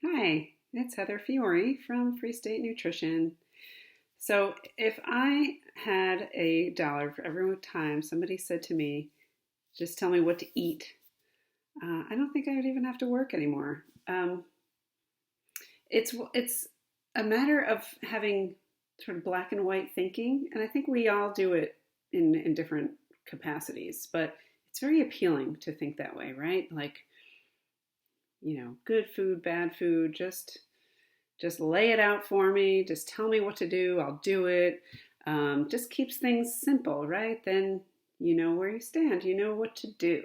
Hi, it's Heather Fiore from Free State Nutrition. So, if I had $1 for every time somebody said to me, just tell me what to eat, I don't think I would even have to work anymore. It's a matter of having sort of black and white thinking, and I think we all do it in different capacities, but it's very appealing to think that way, right? Like, good food, bad food, just lay it out for me. Just tell me what to do. I'll do it. Just keeps things simple, right? Then you know where you stand. You know what to do.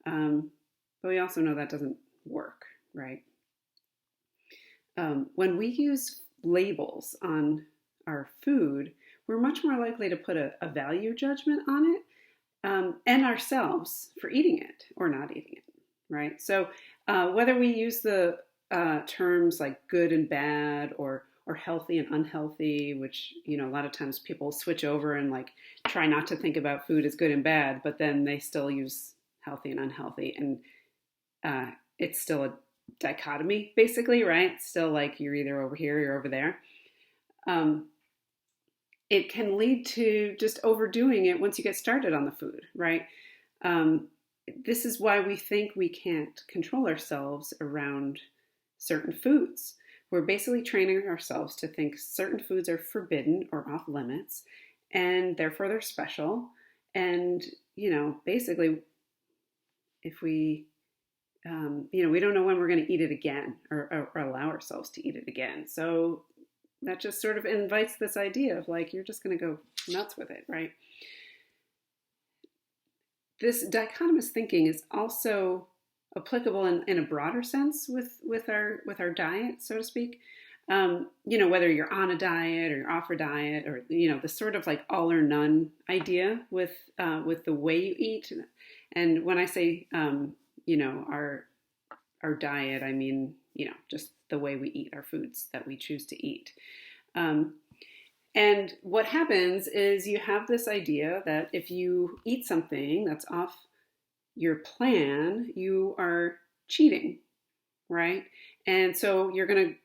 But we also know that doesn't work, right? When we use labels on our food, we're much more likely to put a value judgment on it and ourselves for eating it or not eating it, right? So whether we use the terms like good and bad or healthy and unhealthy, which a lot of times people switch over and like try not to think about food as good and bad, but then they still use healthy and unhealthy, and it's still a dichotomy basically, right? It's still like you're either over here or you're over there. Um, it can lead to just overdoing it once you get started on the food, right? Um, this is why we think we can't control ourselves around certain foods. We're basically training ourselves to think certain foods are forbidden or off limits, and therefore they're special. And, basically, if we don't know when we're going to eat it again or allow ourselves to eat it again. So that just sort of invites this idea of like, you're just going to go nuts with it, right? This dichotomous thinking is also applicable in a broader sense with our diet, so to speak. Whether you're on a diet or you're off a diet, or the sort of like all or none idea with the way you eat. And when I say our diet, I mean just the way we eat, our foods that we choose to eat. And what happens is you have this idea that if you eat something that's off your plan, you are cheating, right? And so you're going to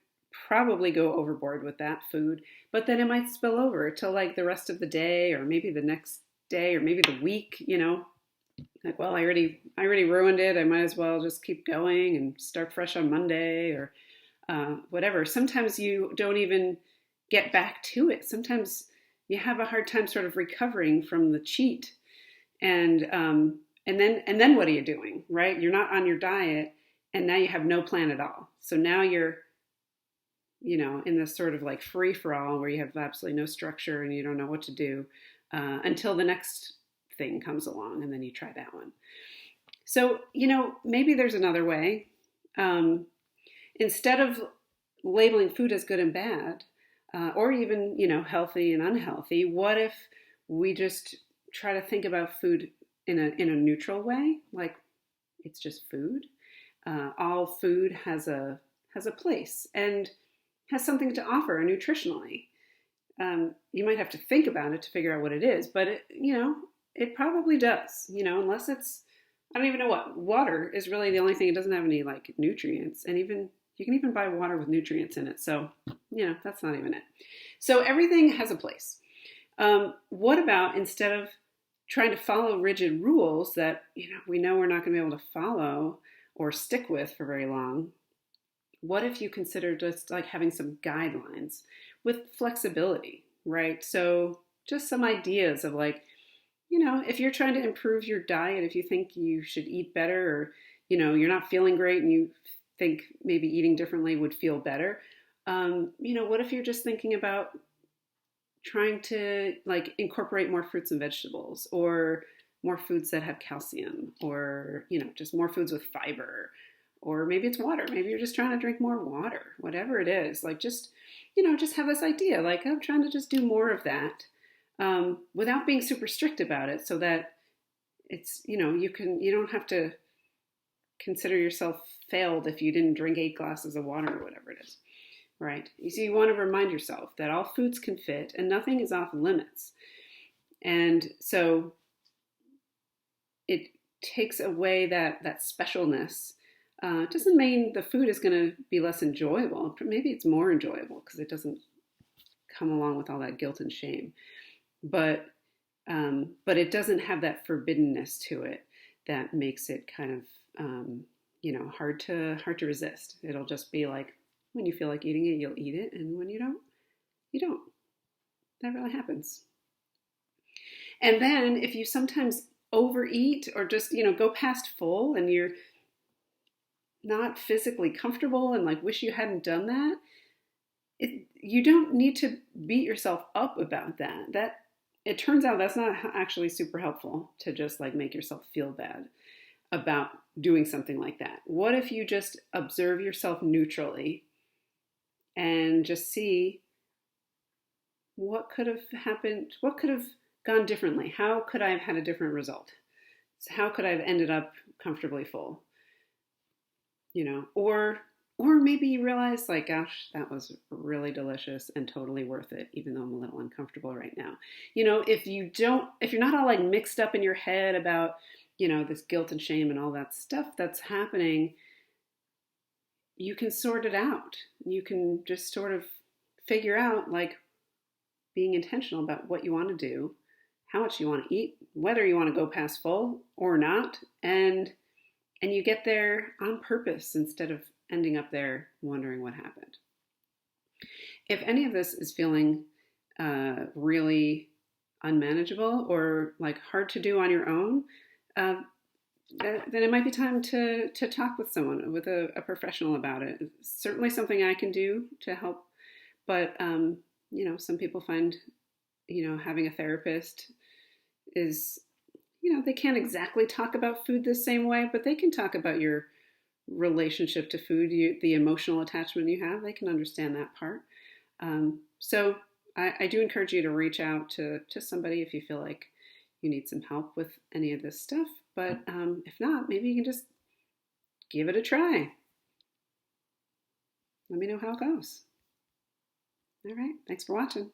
probably go overboard with that food, but then it might spill over to like the rest of the day or maybe the next day or maybe the week, like, well, I already ruined it. I might as well just keep going and start fresh on Monday or whatever. Sometimes you don't even get back to it. Sometimes you have a hard time sort of recovering from the cheat, and then what are you doing, right? You're not on your diet, and now you have no plan at all. So now you're in this sort of like free for all where you have absolutely no structure and you don't know what to do until the next thing comes along, and then you try that one. So maybe there's another way. Instead of labeling food as good and bad, or even healthy and unhealthy, what if we just try to think about food in a neutral way, like it's just food. All food has a place and has something to offer nutritionally. You might have to think about it to figure out what it is, but it probably does. Unless it's, I don't even know what water is really the only thing. It doesn't have any like nutrients, and even you can even buy water with nutrients in it. So that's not even it. So everything has a place. What about instead of trying to follow rigid rules that we know we're not going to be able to follow or stick with for very long? What if you consider just like having some guidelines with flexibility, right? So just some ideas of like, if you're trying to improve your diet, if you think you should eat better, or you're not feeling great and you think maybe eating differently would feel better, what if you're just thinking about trying to like incorporate more fruits and vegetables, or more foods that have calcium, or just more foods with fiber, or maybe it's water. Maybe you're just trying to drink more water. Whatever it is, like just just have this idea like I'm trying to just do more of that, without being super strict about it, so that it's you don't have to consider yourself failed if you didn't drink 8 glasses of water or whatever it is. Right. So you want to remind yourself that all foods can fit and nothing is off limits. And so it takes away that specialness It doesn't mean the food is going to be less enjoyable. Maybe it's more enjoyable because it doesn't come along with all that guilt and shame. But but it doesn't have that forbiddenness to it that makes it kind of hard to resist. It'll just be like when you feel like eating it, you'll eat it, and when you don't, you don't. That really happens. And then if you sometimes overeat or just go past full and you're not physically comfortable and like wish you hadn't done that, you don't need to beat yourself up about that. That it turns out that's not actually super helpful to just like make yourself feel bad about doing something like that. What if you just observe yourself neutrally and just see what could have happened, what could have gone differently? How could I have had a different result? So how could I have ended up comfortably full? Or maybe you realize like, gosh, that was really delicious and totally worth it, even though I'm a little uncomfortable right now. If you're not all like mixed up in your head about, this guilt and shame and all that stuff that's happening, you can sort it out. You can just sort of figure out like being intentional about what you want to do, how much you want to eat, whether you want to go past full or not, and you get there on purpose instead of ending up there wondering what happened. If any of this is feeling really unmanageable or like hard to do on your own, uh, then it might be time to talk with someone, with a professional about it. It's certainly something I can do to help, but some people find having a therapist is they can't exactly talk about food the same way, but they can talk about your relationship to food, the emotional attachment you have. They can understand that part. So I do encourage you to reach out to somebody if you feel like you need some help with any of this stuff. But if not, maybe you can just give it a try. Let me know how it goes. All right. Thanks for watching.